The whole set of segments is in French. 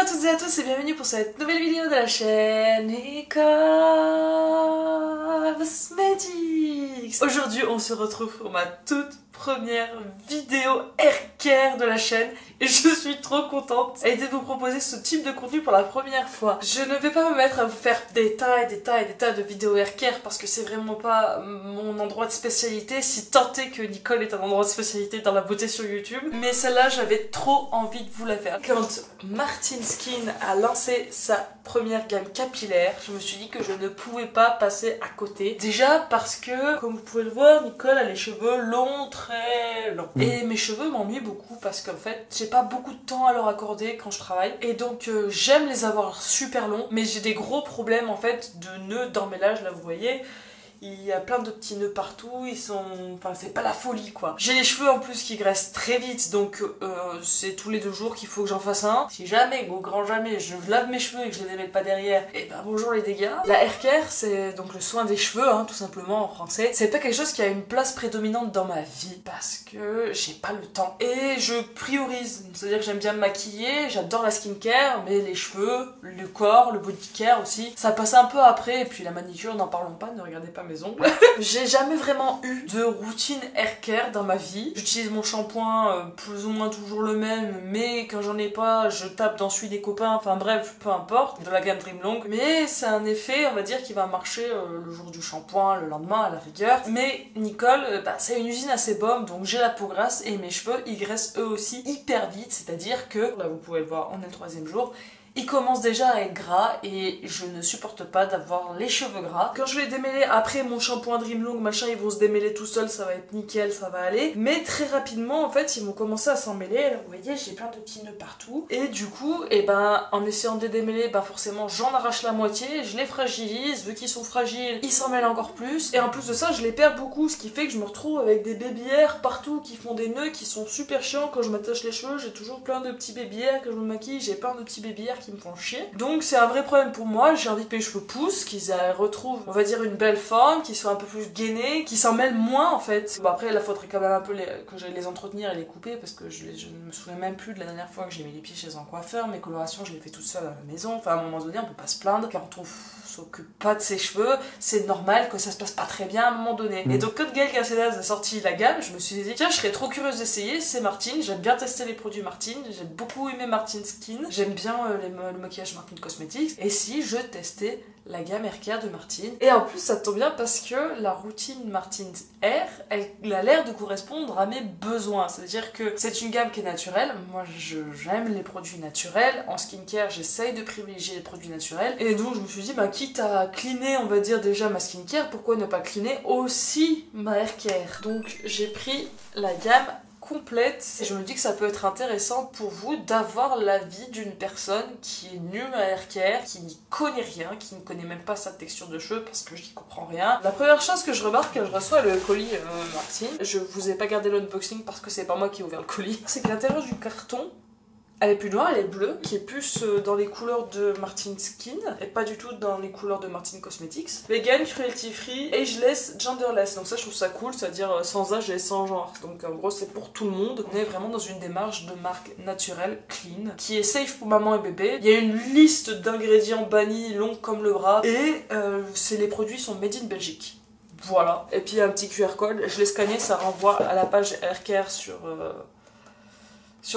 toutes et à tous et bienvenue pour cette nouvelle vidéo de la chaîne Nicole Cosmetics. Aujourd'hui on se retrouve pour ma toute première vidéo haircare de la chaîne et je suis trop contente de vous proposer ce type de contenu pour la première fois. Je ne vais pas me mettre à vous faire des tas de vidéos haircare parce que c'est vraiment pas mon endroit de spécialité, si tant est que Nicole est un endroit de spécialité dans la beauté sur YouTube. Mais celle-là j'avais trop envie de vous la faire. Quand Martin Skin a lancé sa première gamme capillaire, je me suis dit que je ne pouvais pas passer à côté. Déjà parce que, comme vous pouvez le voir, Nicole a les cheveux longs, très longs. Et mes cheveux m'ennuient beaucoup parce qu'en fait, j'ai pas beaucoup de temps à leur accorder quand je travaille. Et donc, j'aime les avoir super longs, mais j'ai des gros problèmes en fait de nœuds d'emmêlage, là vous voyez. Il y a plein de petits nœuds partout, ils sont... Enfin, c'est pas la folie, quoi. J'ai les cheveux, en plus, qui graissent très vite, donc c'est tous les 2 jours qu'il faut que j'en fasse un. Si jamais, au grand jamais, je lave mes cheveux et que je les démêle pas derrière, et ben bonjour les dégâts. La haircare, c'est donc le soin des cheveux, hein, tout simplement, en français. C'est pas quelque chose qui a une place prédominante dans ma vie, parce que j'ai pas le temps. Et je priorise, c'est-à-dire que j'aime bien me maquiller, j'adore la skincare, mais les cheveux, le corps, le body care aussi, ça passe un peu après, et puis la manicure, n'en parlons pas, ne regardez pas mes ongles. J'ai jamais vraiment eu de routine haircare dans ma vie. J'utilise mon shampoing plus ou moins toujours le même, mais quand j'en ai pas, je tape dans celui des copains, enfin bref, peu importe, de la gamme Dream Long. Mais c'est un effet, on va dire, qui va marcher le jour du shampoing, le lendemain à la rigueur. Mais Nicole, c'est une usine à sébum, donc j'ai la peau grasse et mes cheveux, ils graissent eux aussi hyper vite, c'est-à-dire que, là vous pouvez le voir, on est le 3e jour, il commence déjà à être gras et je ne supporte pas d'avoir les cheveux gras. Quand je vais démêler après mon shampoing Dream Long, machin, ils vont se démêler tout seuls, ça va être nickel, ça va aller. Mais très rapidement, en fait, ils vont commencer à s'emmêler. Là, vous voyez, j'ai plein de petits nœuds partout. Et du coup, en essayant de les démêler, forcément, j'en arrache la moitié, je les fragilise. Vu qu'ils sont fragiles, ils s'en mêlent encore plus. Et en plus de ça, je les perds beaucoup, ce qui fait que je me retrouve avec des baby hairs partout qui font des nœuds qui sont super chiants. Quand je m'attache les cheveux, j'ai toujours plein de petits baby hairs. Quand je me maquille, j'ai plein de petits baby hairs qui me font chier. Donc c'est un vrai problème pour moi, j'ai envie que mes cheveux poussent, qu'ils retrouvent, on va dire, une belle forme, qu'ils soient un peu plus gainés, qu'ils s'en mêlent moins en fait. Bon après, il faudrait quand même un peu que j'aille les entretenir et les couper parce que je ne me souviens même plus de la dernière fois que j'ai mis les pieds chez un coiffeur. Mes colorations, je les fais toute seule à la maison. Enfin à un moment donné, on peut pas se plaindre quand on s'occupe pas de ses cheveux, c'est normal que ça se passe pas très bien à un moment donné. Et donc quand Gaël Cacedas a sorti la gamme, je me suis dit tiens, je serais trop curieuse d'essayer, c'est Martin, j'aime bien tester les produits Martin, j'ai beaucoup aimé Martin Skin, j'aime bien le maquillage Martin Cosmetics, et si je testais la gamme haircare de Martin. Et en plus ça tombe bien parce que la routine Martin Hair, elle a l'air de correspondre à mes besoins, c'est-à-dire que c'est une gamme qui est naturelle, moi j'aime les produits naturels, en skincare j'essaye de privilégier les produits naturels, et donc je me suis dit quitte à cleaner on va dire déjà ma skincare, pourquoi ne pas cleaner aussi ma haircare. Donc j'ai pris la gamme complète et je me dis que ça peut être intéressant pour vous d'avoir l'avis d'une personne qui est nulle à haircare, qui n'y connaît rien, qui ne connaît même pas sa texture de cheveux parce que je n'y comprends rien. La première chose que je remarque quand je reçois le colis Martin, je vous ai pas gardé l'unboxing parce que c'est pas moi qui ai ouvert le colis, c'est que l'intérieur du carton, elle est plus noire, elle est bleue, qui est plus dans les couleurs de Martin Skin, et pas du tout dans les couleurs de Martin Cosmetics. Vegan, cruelty free, ageless, genderless. Donc ça je trouve ça cool, c'est-à-dire sans âge et sans genre. Donc en gros c'est pour tout le monde. On est vraiment dans une démarche de marque naturelle, clean, qui est safe pour maman et bébé. Il y a une liste d'ingrédients bannis, longue comme le bras, et les produits sont made in Belgique. Voilà. Et puis il y a un petit QR code, je l'ai scanné, ça renvoie à la page haircare sur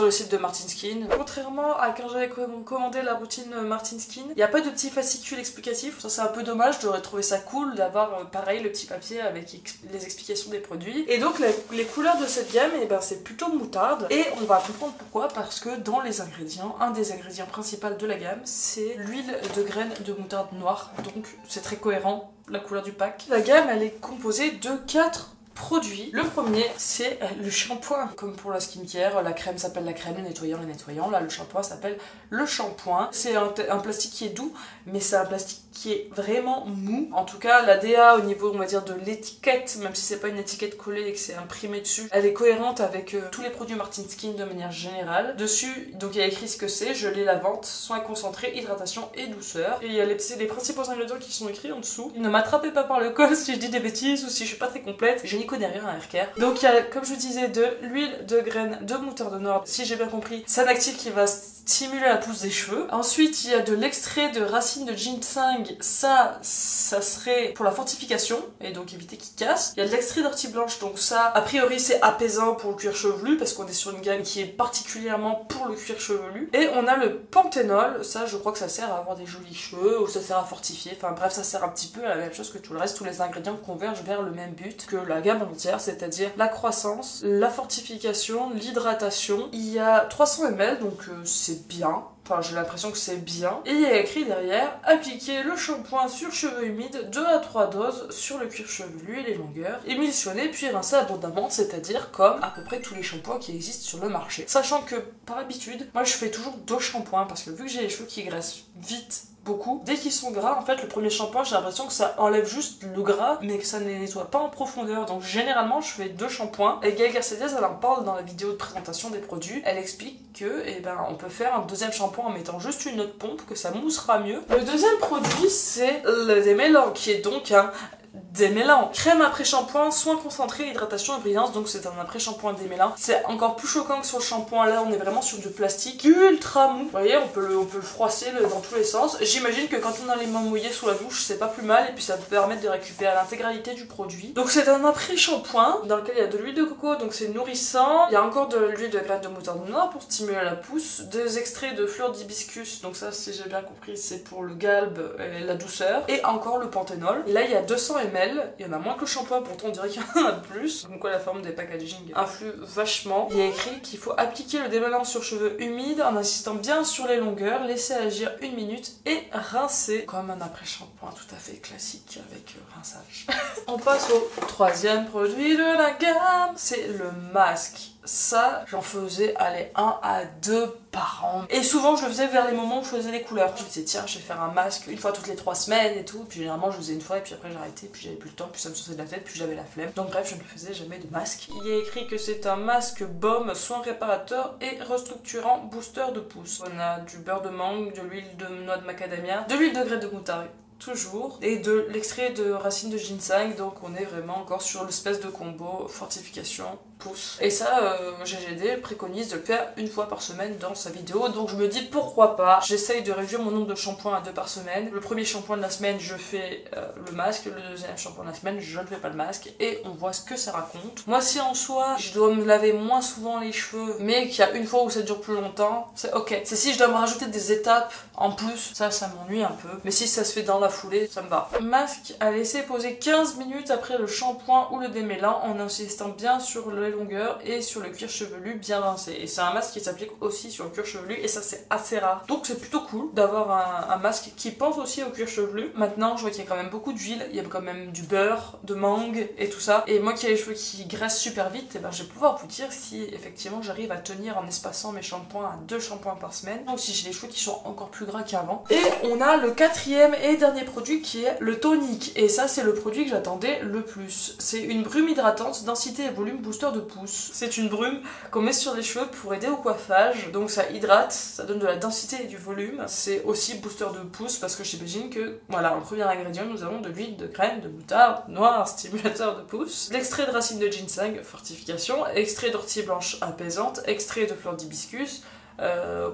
le site de Martin Skin. Contrairement à quand j'avais commandé la routine Martin Skin, il n'y a pas de petit fascicule explicatif. Ça c'est un peu dommage, j'aurais trouvé ça cool d'avoir pareil le petit papier avec les explications des produits. Et donc les couleurs de cette gamme, c'est plutôt moutarde. Et on va comprendre pourquoi, parce que dans les ingrédients, un des ingrédients principaux de la gamme, c'est l'huile de graines de moutarde noire. Donc c'est très cohérent, la couleur du pack. La gamme elle est composée de 4 produits. Le premier c'est le shampoing. Comme pour la skincare, la crème s'appelle la crème, le nettoyant. Là le shampoing s'appelle le shampoing. C'est un plastique qui est doux, mais c'est un plastique qui est vraiment mou. En tout cas la DA au niveau on va dire de l'étiquette, même si c'est pas une étiquette collée et que c'est imprimé dessus, elle est cohérente avec tous les produits Martin Skin de manière générale. Dessus donc il y a écrit ce que c'est, gelée lavante, soin concentré, hydratation et douceur. Et il y a les principaux ingrédients qui sont écrits en dessous. Ne m'attrapez pas par le col si je dis des bêtises ou si je suis pas très complète, je n'y connais rien à haircare. Donc il y a, comme je vous disais, de l'huile de graines de moutarde noire. Si j'ai bien compris, c'est un actif qui va stimuler la pousse des cheveux. Ensuite, il y a de l'extrait de racines de ginseng, ça serait pour la fortification, et donc éviter qu'il casse. Il y a de l'extrait d'ortie blanche, donc ça, a priori, c'est apaisant pour le cuir chevelu, parce qu'on est sur une gamme qui est particulièrement pour le cuir chevelu. Et on a le panthénol, ça, je crois que ça sert à avoir des jolis cheveux, ou ça sert à fortifier, enfin bref, ça sert un petit peu à la même chose que tout le reste, tous les ingrédients convergent vers le même but que la gamme entière, c'est-à-dire la croissance, la fortification, l'hydratation. Il y a 300 ml, donc c'est bien. Enfin, j'ai l'impression que c'est bien. Et il y a écrit derrière, appliquer le shampoing sur cheveux humides, 2 à 3 doses sur le cuir chevelu et les longueurs, émulsionner puis rincer abondamment, c'est-à-dire comme à peu près tous les shampoings qui existent sur le marché. Sachant que, par habitude, moi je fais toujours 2 shampoings, parce que vu que j'ai les cheveux qui graissent vite, beaucoup. Dès qu'ils sont gras, en fait, le premier shampoing, j'ai l'impression que ça enlève juste le gras, mais que ça ne les nettoie pas en profondeur. Donc généralement, je fais 2 shampoings. Et Gaëlle Garcediez, elle en parle dans la vidéo de présentation des produits. Elle explique que, eh ben, on peut faire un deuxième shampoing en mettant juste une autre pompe, que ça moussera mieux. Le deuxième produit, c'est le démêlant, qui est donc un démêlant. Crème après shampoing, soin concentré, hydratation et brillance, donc c'est un après shampoing démêlant. C'est encore plus choquant que sur le shampoing, là on est vraiment sur du plastique ultra mou. Vous voyez, on peut le froisser dans tous les sens. J'imagine que quand on a les mains mouillées sous la douche, c'est pas plus mal, et puis ça peut permettre de récupérer l'intégralité du produit. Donc c'est un après shampoing dans lequel il y a de l'huile de coco, donc c'est nourrissant. Il y a encore de l'huile de graines de moutarde noire pour stimuler la pousse, des extraits de fleurs d'hibiscus, donc ça, si j'ai bien compris, c'est pour le galbe et la douceur, et encore le panthénol. Et là il y a 200 ml. Il y en a moins que le shampoing, pourtant on dirait qu'il y en a plus. Donc quoi, la forme des packaging influe vachement. Il y a écrit qu'il faut appliquer le démêlant sur cheveux humides en insistant bien sur les longueurs, laisser agir 1 minute et rincer. Comme un après-shampoing tout à fait classique avec rinçage. On passe au troisième produit de la gamme, c'est le masque. Ça, j'en faisais, allez, 1 à 2 par an. Et souvent, je le faisais vers les moments où je faisais les couleurs. Je me disais, tiens, je vais faire un masque une fois toutes les 3 semaines et tout. Puis généralement, je le faisais une fois et puis après, j'arrêtais. Puis j'avais plus le temps, puis ça me sortait de la tête, puis j'avais la flemme. Donc bref, je ne faisais jamais de masque. Il y a écrit que c'est un masque baume, soin réparateur et restructurant booster de pousse. On a du beurre de mangue, de l'huile de noix de macadamia, de l'huile de graines de moutarde. Toujours, et de l'extrait de racines de ginseng, donc on est vraiment encore sur l'espèce de combo fortification pousse. Et ça, GGD préconise de le faire une fois par semaine dans sa vidéo, donc je me dis pourquoi pas. J'essaye de réduire mon nombre de shampoings à 2 par semaine. Le premier shampoing de la semaine, je fais le masque, le deuxième shampoing de la semaine, je ne fais pas le masque, et on voit ce que ça raconte. Moi, si en soi, je dois me laver moins souvent les cheveux, mais qu'il y a une fois où ça dure plus longtemps, c'est ok. C'est si je dois me rajouter des étapes en plus, ça m'ennuie un peu. Mais si ça se fait dans la foulée, ça me va. Masque à laisser poser 15 minutes après le shampoing ou le démêlant en insistant bien sur les longueurs et sur le cuir chevelu bien rincé. Et c'est un masque qui s'applique aussi sur le cuir chevelu et ça c'est assez rare. Donc c'est plutôt cool d'avoir un masque qui pense aussi au cuir chevelu. Maintenant je vois qu'il y a quand même beaucoup d'huile, il y a quand même du beurre, de mangue et tout ça. Et moi qui ai les cheveux qui graissent super vite, et ben, je vais pouvoir vous dire si effectivement j'arrive à tenir en espaçant mes shampoings à 2 shampoings par semaine. Donc si j'ai les cheveux qui sont encore plus gras qu'avant. Et on a le quatrième et dernier produit qui est le tonique, et ça c'est le produit que j'attendais le plus. C'est une brume hydratante, densité et volume booster de pousse. C'est une brume qu'on met sur les cheveux pour aider au coiffage, donc ça hydrate, ça donne de la densité et du volume. C'est aussi booster de pousse parce que j'imagine que, voilà, en premier ingrédient nous avons de l'huile de graines de moutarde noire, stimulateur de pousse, l'extrait de racines de ginseng, fortification, extrait d'ortie blanche apaisante, extrait de fleurs d'hibiscus,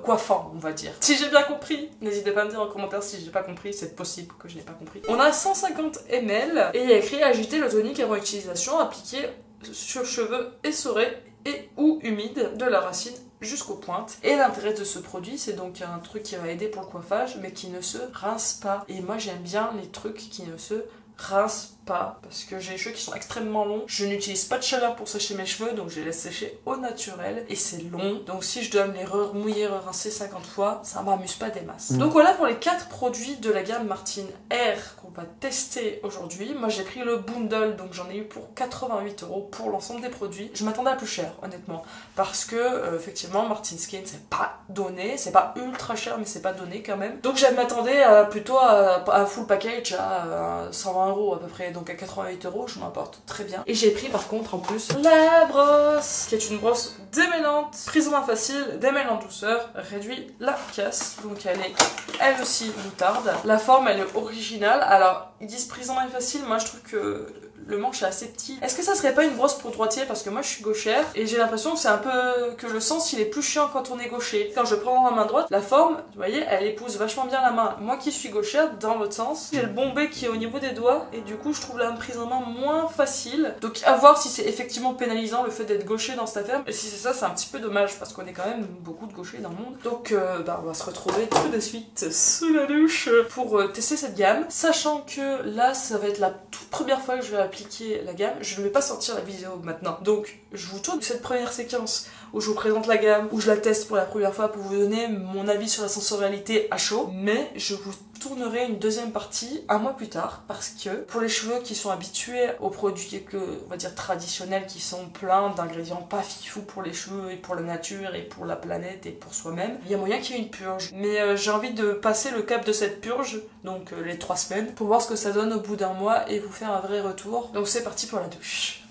coiffant, on va dire. Si j'ai bien compris, n'hésitez pas à me dire en commentaire si j'ai pas compris, c'est possible que je n'ai pas compris. On a 150 ml et il y a écrit agiter le tonique avant utilisation, appliqué sur cheveux essorés et ou humides de la racine jusqu'aux pointes. Et l'intérêt de ce produit, c'est donc un truc qui va aider pour le coiffage, mais qui ne se rince pas. Et moi j'aime bien les trucs qui ne se rincent pas, parce que j'ai les cheveux qui sont extrêmement longs. Je n'utilise pas de chaleur pour sécher mes cheveux, donc je les laisse sécher au naturel, et c'est long. Donc si je dois me les remouiller, rincer 50 fois, ça m'amuse pas des masses. Donc voilà pour les 4 produits de la gamme Martine R qu'on va tester aujourd'hui. Moi j'ai pris le bundle, donc j'en ai eu pour 88 € pour l'ensemble des produits. Je m'attendais à plus cher, honnêtement, parce que effectivement Martine Skin c'est pas donné, c'est pas ultra cher, mais c'est pas donné quand même. Donc je m'attendais plutôt à full package à 120 € à peu près. Donc à 88 € je m'en porte très bien. Et j'ai pris par contre en plus la brosse, qui est une brosse démêlante, prise en main facile, démêle en douceur, réduit la casse. Donc elle est elle aussi moutarde. La forme elle est originale. Alors ils disent prise en main facile, moi je trouve que le manche est assez petit. Est-ce que ça serait pas une brosse pour droitier? Parce que moi je suis gauchère et j'ai l'impression que c'est un peu que le sens il est plus chiant quand on est gaucher. Quand je prends ma main droite, la forme, vous voyez, elle épouse vachement bien la main. Moi qui suis gauchère, dans l'autre sens, j'ai le bombé qui est au niveau des doigts et du coup je trouve la prise en main moins facile. Donc à voir si c'est effectivement pénalisant le fait d'être gaucher dans cette affaire. Et si c'est ça, c'est un petit peu dommage parce qu'on est quand même beaucoup de gauchers dans le monde. Donc on va se retrouver tout de suite sous la douche pour tester cette gamme. Sachant que là, ça va être la toute première fois que je vais appliquer la gamme. Je ne vais pas sortir la vidéo maintenant. Donc je vous tourne cette première séquence où je vous présente la gamme, où je la teste pour la première fois pour vous donner mon avis sur la sensorialité à chaud. Mais je vous tournerai une deuxième partie un mois plus tard parce que pour les cheveux qui sont habitués aux produits on va dire traditionnels qui sont pleins d'ingrédients pas fifous pour les cheveux et pour la nature et pour la planète et pour soi-même, il y a moyen qu'il y ait une purge. Mais j'ai envie de passer le cap de cette purge, donc les 3 semaines, pour voir ce que ça donne au bout d'un mois et vous faire un vrai retour. Donc c'est parti pour la douche.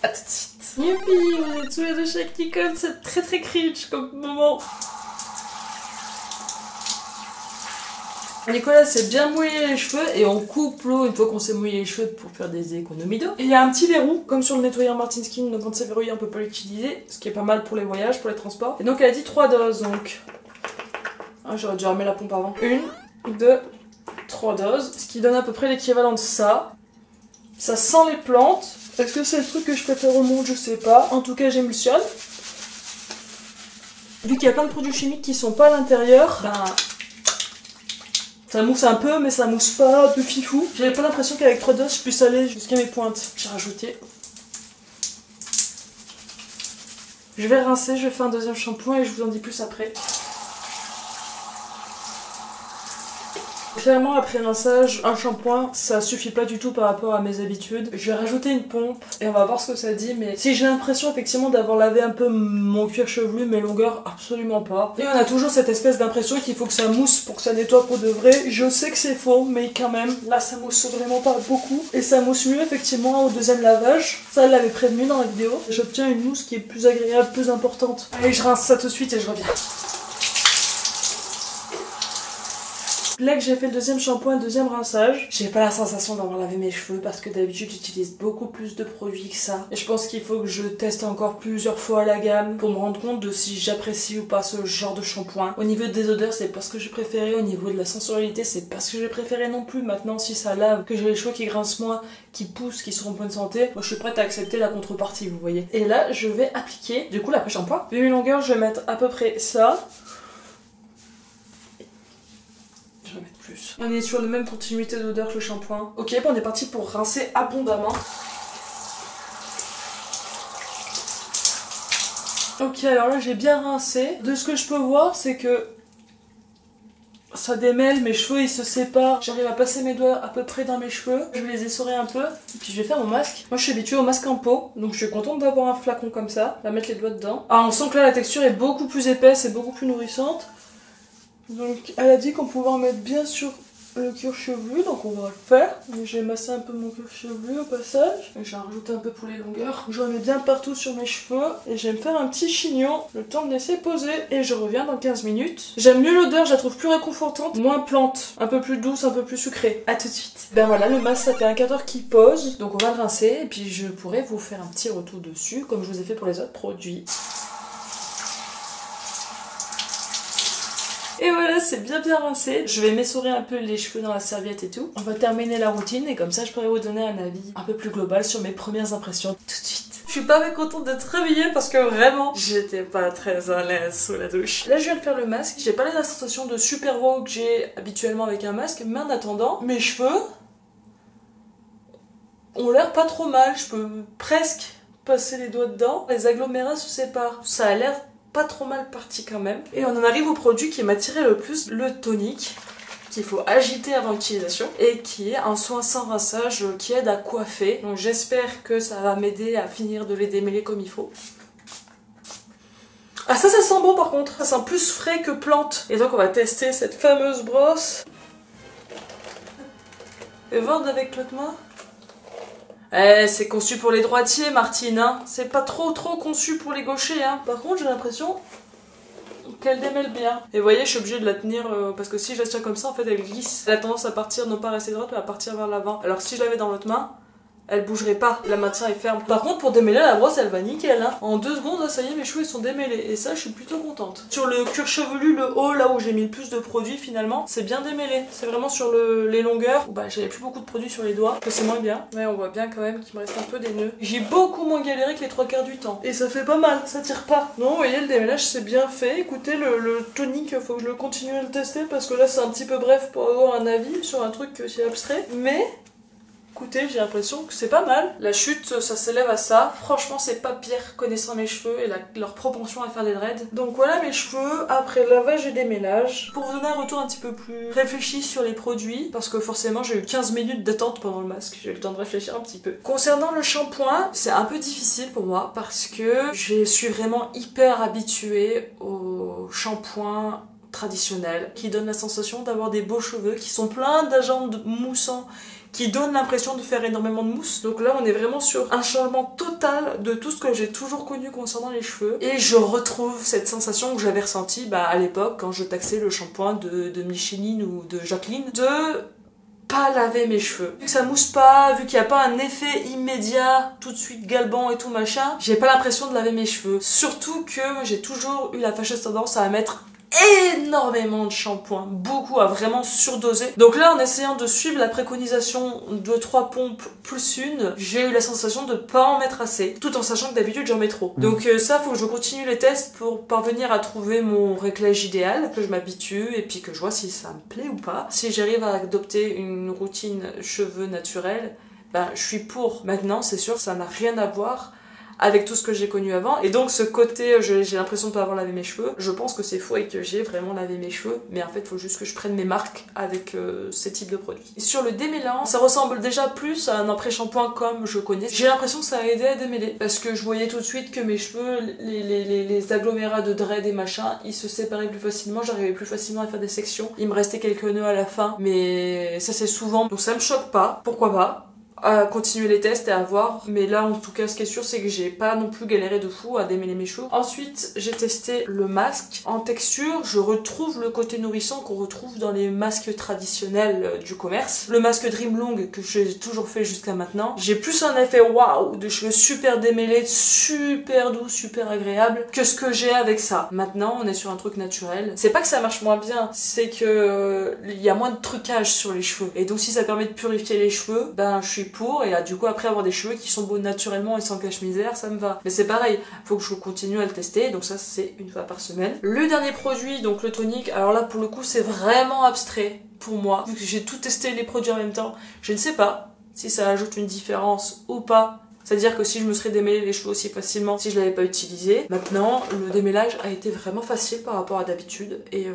A tout de suite. Youpi, on est sous la douche avec Nicole, c'est très très cringe comme moment. Nicolas s'est bien mouillé les cheveux et on coupe l'eau une fois qu'on s'est mouillé les cheveux pour faire des économies d'eau. Et il y a un petit verrou, comme sur le nettoyeur Martin Skin, donc quand c'est verrouillé on peut pas l'utiliser, ce qui est pas mal pour les voyages, pour les transports. Et donc elle a dit 3 doses donc. Ah, j'aurais dû remettre la pompe avant. 1, 2, 3 doses, ce qui donne à peu près l'équivalent de ça. Ça sent les plantes. Est-ce que c'est le truc que je préfère au monde? Je sais pas. En tout cas j'émulsionne. Vu qu'il y a plein de produits chimiques qui sont pas à l'intérieur, ben... ça mousse un peu, mais ça mousse pas de fifou. J'avais pas l'impression qu'avec 3 doses, je puisse aller jusqu'à mes pointes. J'ai rajouté. Je vais rincer, je vais faire un deuxième shampoing et je vous en dis plus après. Clairement, après rinçage, un shampoing, ça suffit pas du tout par rapport à mes habitudes. Je vais rajouter une pompe et on va voir ce que ça dit. Mais si j'ai l'impression effectivement d'avoir lavé un peu mon cuir chevelu, mes longueurs, absolument pas. Et on a toujours cette espèce d'impression qu'il faut que ça mousse pour que ça nettoie pour de vrai. Je sais que c'est faux, mais quand même, là ça mousse vraiment pas beaucoup. Et ça mousse mieux effectivement au deuxième lavage. Ça, elle l'avait prévenu dans la vidéo. J'obtiens une mousse qui est plus agréable, plus importante. Allez, je rince ça tout de suite et je reviens. Là que j'ai fait le deuxième shampoing, le deuxième rinçage, j'ai pas la sensation d'avoir lavé mes cheveux parce que d'habitude j'utilise beaucoup plus de produits que ça. Et je pense qu'il faut que je teste encore plusieurs fois la gamme pour me rendre compte de si j'apprécie ou pas ce genre de shampoing. Au niveau des odeurs, c'est pas ce que j'ai préféré. Au niveau de la sensorialité, c'est pas ce que j'ai préféré non plus. Maintenant, si ça lave, que j'ai les cheveux qui grincent moins, qui poussent, qui sont en bonne santé, moi je suis prête à accepter la contrepartie, vous voyez. Et là, je vais appliquer, du coup, l'après-shampoing. Vu une longueur, je vais mettre à peu près ça. Je vais mettre plus. On est sur la même continuité d'odeur que le shampoing. Ok, bon, on est parti pour rincer abondamment. Ok, alors là j'ai bien rincé. De ce que je peux voir, c'est que ça démêle, mes cheveux ils se séparent. J'arrive à passer mes doigts à peu près dans mes cheveux. Je vais les essorer un peu. Et puis je vais faire mon masque. Moi je suis habituée au masque en peau. Donc je suis contente d'avoir un flacon comme ça. On va mettre les doigts dedans. Ah, on sent que là la texture est beaucoup plus épaisse et beaucoup plus nourrissante. Donc elle a dit qu'on pouvait en mettre bien sur le cuir chevelu, donc on va le faire. J'ai massé un peu mon cuir chevelu au passage. J'ai rajouté un peu pour les longueurs. J'en mets bien partout sur mes cheveux. Et je vais me faire un petit chignon, le temps de laisser poser. Et je reviens dans 15 minutes. J'aime mieux l'odeur, je la trouve plus réconfortante, moins plante, un peu plus douce, un peu plus sucrée. A tout de suite. Ben voilà, le masque ça fait un quart d'heure qu'il pose. Donc on va le rincer et puis je pourrai vous faire un petit retour dessus, comme je vous ai fait pour les autres produits. Et voilà, c'est bien rincé. Je vais m'essorer un peu les cheveux dans la serviette et tout. On va terminer la routine et comme ça je pourrai vous donner un avis un peu plus global sur mes premières impressions tout de suite. Je suis pas mécontente d'être réveillée parce que vraiment, j'étais pas très à l'aise sous la douche. Là je viens de faire le masque. J'ai pas la sensation de super wow que j'ai habituellement avec un masque, mais en attendant, mes cheveux ont l'air pas trop mal. Je peux presque passer les doigts dedans. Les agglomérats se séparent. Ça a l'air pas trop mal parti quand même. Et on en arrive au produit qui m'attirait le plus, le tonique, qu'il faut agiter avant l'utilisation et qui est un soin sans rinçage qui aide à coiffer. Donc j'espère que ça va m'aider à finir de les démêler comme il faut. Ah ça sent bon par contre, ça sent plus frais que plante. Et donc on va tester cette fameuse brosse. Et voir avec l'autre main. Eh, c'est conçu pour les droitiers, Martine, hein. C'est pas trop conçu pour les gauchers, hein. Par contre, j'ai l'impression qu'elle démêle bien. Et vous voyez, je suis obligée de la tenir, parce que si je la tiens comme ça, en fait, elle glisse. Elle a tendance à partir, non pas rester droite, mais à partir vers l'avant. Alors si je l'avais dans l'autre main, elle bougerait pas, la maintien est ferme. Par contre pour démêler la brosse elle va nickel hein. En 2 secondes là, ça y est mes cheveux ils sont démêlés et ça je suis plutôt contente. Sur le cuir chevelu, le haut là où j'ai mis le plus de produits finalement, c'est bien démêlé. C'est vraiment sur les longueurs où bah j'avais plus beaucoup de produits sur les doigts, que c'est moins bien. Mais on voit bien quand même qu'il me reste un peu des nœuds. J'ai beaucoup moins galéré que les 3/4 du temps. Et ça fait pas mal, ça tire pas. Non vous voyez le démêlage c'est bien fait. Écoutez le tonique, faut que je le continue à le tester parce que là c'est un petit peu bref pour avoir un avis sur un truc aussi abstrait. Mais écoutez, j'ai l'impression que c'est pas mal. La chute, ça s'élève à ça. Franchement, c'est pas pire connaissant mes cheveux et leur propension à faire des dreads. Donc voilà mes cheveux après lavage et démêlage. Pour vous donner un retour un petit peu plus réfléchi sur les produits, parce que forcément j'ai eu 15 minutes d'attente pendant le masque, j'ai eu le temps de réfléchir un petit peu. Concernant le shampoing, c'est un peu difficile pour moi parce que je suis vraiment hyper habituée au shampoing traditionnel qui donne la sensation d'avoir des beaux cheveux qui sont pleins d'agents moussants qui donne l'impression de faire énormément de mousse. Donc là on est vraiment sur un changement total de tout ce que j'ai toujours connu concernant les cheveux et je retrouve cette sensation que j'avais ressentie à l'époque quand je taxais le shampoing de Micheline ou de Jacqueline de pas laver mes cheveux. Vu que ça mousse pas, vu qu'il n'y a pas un effet immédiat, tout de suite galbant et tout machin, j'ai pas l'impression de laver mes cheveux. Surtout que j'ai toujours eu la fâcheuse tendance à mettre énormément de shampoing, beaucoup, à vraiment surdoser. Donc là en essayant de suivre la préconisation de 3 pompes plus une, j'ai eu la sensation de pas en mettre assez, tout en sachant que d'habitude j'en mets trop. Donc ça faut que je continue les tests pour parvenir à trouver mon réglage idéal, que je m'habitue et puis que je vois si ça me plaît ou pas. Si j'arrive à adopter une routine cheveux naturels, je suis pour. Maintenant c'est sûr ça n'a rien à voir avec tout ce que j'ai connu avant et donc ce côté j'ai l'impression de pas avoir lavé mes cheveux, je pense que c'est faux et que j'ai vraiment lavé mes cheveux, mais en fait il faut juste que je prenne mes marques avec ces types de produits. Et sur le démêlant, ça ressemble déjà plus à un après-shampoing comme je connais. J'ai l'impression que ça a aidé à démêler parce que je voyais tout de suite que mes cheveux, les agglomérats de dread et machin, ils se séparaient plus facilement, j'arrivais plus facilement à faire des sections, il me restait quelques nœuds à la fin, mais ça c'est souvent, donc ça me choque pas, pourquoi pas à continuer les tests et à voir, mais là en tout cas ce qui est sûr c'est que j'ai pas non plus galéré de fou à démêler mes cheveux. Ensuite j'ai testé le masque. En texture je retrouve le côté nourrissant qu'on retrouve dans les masques traditionnels du commerce. Le masque Dream Long que j'ai toujours fait jusqu'à maintenant, j'ai plus un effet waouh de cheveux super démêlés, super doux, super agréable que ce que j'ai avec ça. Maintenant on est sur un truc naturel, c'est pas que ça marche moins bien, c'est que il y a moins de trucage sur les cheveux et donc si ça permet de purifier les cheveux, je suis pour, et du coup après avoir des cheveux qui sont beaux naturellement et sans cache-misère, ça me va. Mais c'est pareil, faut que je continue à le tester, donc ça c'est une fois par semaine. Le dernier produit, donc le tonique, alors là pour le coup c'est vraiment abstrait pour moi, vu que j'ai tout testé les produits en même temps, je ne sais pas si ça ajoute une différence ou pas. C'est-à-dire que si je me serais démêlé les cheveux aussi facilement si je l'avais pas utilisé. Maintenant, le démêlage a été vraiment facile par rapport à d'habitude et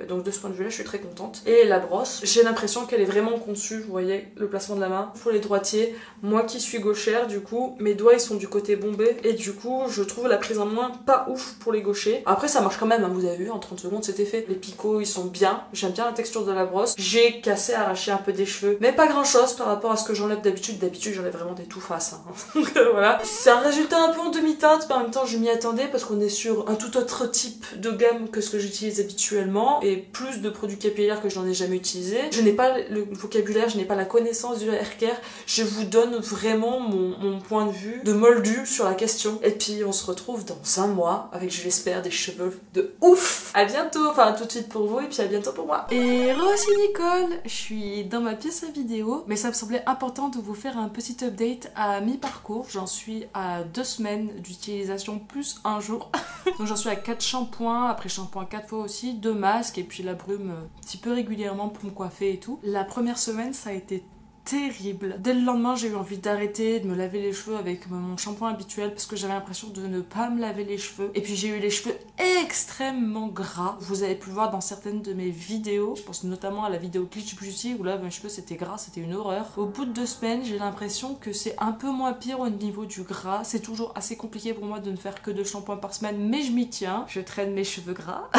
donc de ce point de vue-là, je suis très contente. Et la brosse, j'ai l'impression qu'elle est vraiment conçue, vous voyez le placement de la main, pour les droitiers. Moi qui suis gauchère, du coup, mes doigts ils sont du côté bombé et du coup, je trouve la prise en main pas ouf pour les gauchers. Après, ça marche quand même, hein, vous avez vu, en 30 secondes c'était fait. Les picots, ils sont bien, j'aime bien la texture de la brosse. J'ai cassé, arraché un peu des cheveux, mais pas grand-chose par rapport à ce que j'enlève d'habitude. D'habitude, j'enlève vraiment des tout faces, hein. Donc voilà, c'est un résultat un peu en demi-teinte, mais en même temps je m'y attendais parce qu'on est sur un tout autre type de gamme que ce que j'utilise habituellement et plus de produits capillaires que je n'en ai jamais utilisé. Je n'ai pas le vocabulaire, je n'ai pas la connaissance du haircare, je vous donne vraiment mon point de vue de moldu sur la question. Et puis on se retrouve dans un mois avec, je l'espère, des cheveux de ouf. À bientôt, enfin tout de suite pour vous et puis à bientôt pour moi. Et c'est Nicole, je suis dans ma pièce à vidéo, mais ça me semblait important de vous faire un petit update à mi-parcours. J'en suis à 2 semaines d'utilisation plus un jour. Donc j'en suis à 4 shampoings, après shampoing 4 fois aussi, 2 masques et puis la brume un petit peu régulièrement pour me coiffer et tout. La première semaine ça a été terrible. Dès le lendemain, j'ai eu envie d'arrêter de me laver les cheveux avec mon shampoing habituel parce que j'avais l'impression de ne pas me laver les cheveux. Et puis j'ai eu les cheveux extrêmement gras. Vous avez pu le voir dans certaines de mes vidéos. Je pense notamment à la vidéo Glitch Beauty où là mes cheveux c'était gras, c'était une horreur. Au bout de 2 semaines, j'ai l'impression que c'est un peu moins pire au niveau du gras. C'est toujours assez compliqué pour moi de ne faire que 2 shampoings par semaine, mais je m'y tiens. Je traîne mes cheveux gras.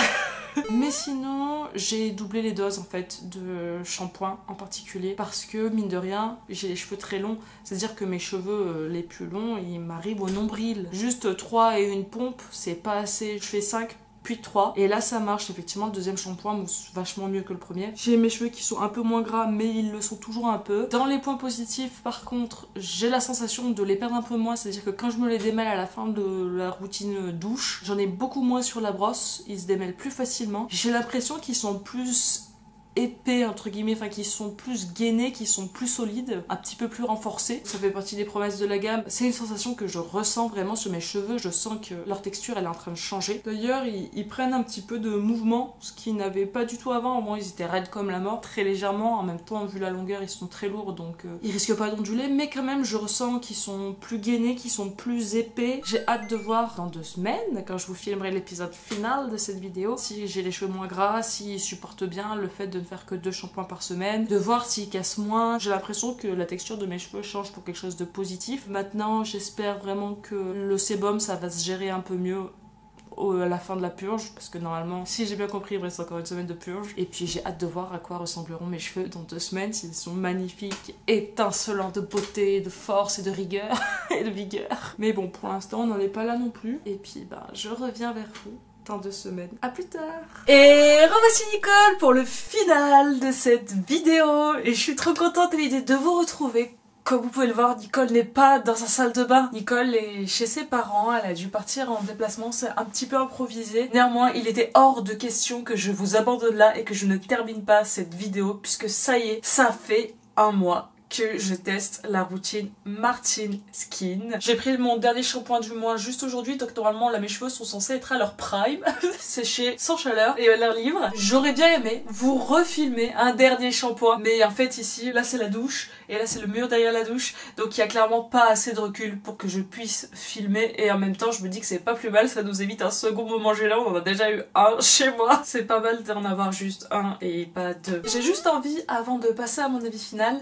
Mais sinon, j'ai doublé les doses en fait de shampoing en particulier parce que mine de rien, j'ai les cheveux très longs, c'est-à-dire que mes cheveux les plus longs, ils m'arrivent au nombril. Juste 3 et une pompe, c'est pas assez. Je fais 5 puis 3. Et là ça marche, effectivement le deuxième shampoing mousse vachement mieux que le premier. J'ai mes cheveux qui sont un peu moins gras mais ils le sont toujours un peu. Dans les points positifs par contre, j'ai la sensation de les perdre un peu moins, c'est-à-dire que quand je me les démêle à la fin de la routine douche, j'en ai beaucoup moins sur la brosse, ils se démêlent plus facilement. J'ai l'impression qu'ils sont plus épais entre guillemets, enfin qui sont plus gainés, qui sont plus solides, un petit peu plus renforcés. Ça fait partie des promesses de la gamme. C'est une sensation que je ressens vraiment sur mes cheveux, je sens que leur texture elle est en train de changer. D'ailleurs ils prennent un petit peu de mouvement, ce qu'ils n'avaient pas du tout avant. Au moins ils étaient raides comme la mort, très légèrement, en même temps vu la longueur ils sont très lourds donc ils risquent pas d'onduler, mais quand même je ressens qu'ils sont plus gainés, qu'ils sont plus épais. J'ai hâte de voir dans 2 semaines, quand je vous filmerai l'épisode final de cette vidéo, si j'ai les cheveux moins gras, s'ils supportent bien le fait de faire que 2 shampoings par semaine, de voir s'ils cassent moins. J'ai l'impression que la texture de mes cheveux change pour quelque chose de positif. Maintenant j'espère vraiment que le sébum ça va se gérer un peu mieux à la fin de la purge, parce que normalement, si j'ai bien compris, il me reste encore une semaine de purge. Et puis j'ai hâte de voir à quoi ressembleront mes cheveux dans 2 semaines, s'ils sont magnifiques, étincelants de beauté, de force et de rigueur et de vigueur. Mais bon, pour l'instant on n'en est pas là non plus. Et puis bah je reviens vers vous dans 2 semaines. À plus tard. Et revoici Nicole pour le final de cette vidéo. Et je suis trop contente à l'idée de vous retrouver. Comme vous pouvez le voir, Nicole n'est pas dans sa salle de bain. Nicole est chez ses parents, elle a dû partir en déplacement, c'est un petit peu improvisé. Néanmoins, il était hors de question que je vous abandonne là et que je ne termine pas cette vidéo, puisque ça y est, ça fait 1 mois que je teste la routine Martin Skin. J'ai pris mon dernier shampoing du mois juste aujourd'hui, donc normalement là mes cheveux sont censés être à leur prime, séchés sans chaleur et à l'air libre. J'aurais bien aimé vous refilmer un dernier shampoing, mais en fait ici, là c'est la douche, et là c'est le mur derrière la douche, donc il y a clairement pas assez de recul pour que je puisse filmer, et en même temps je me dis que c'est pas plus mal, ça nous évite un second moment gênant, on en a déjà eu un chez moi. C'est pas mal d'en avoir juste un et pas 2. J'ai juste envie, avant de passer à mon avis final,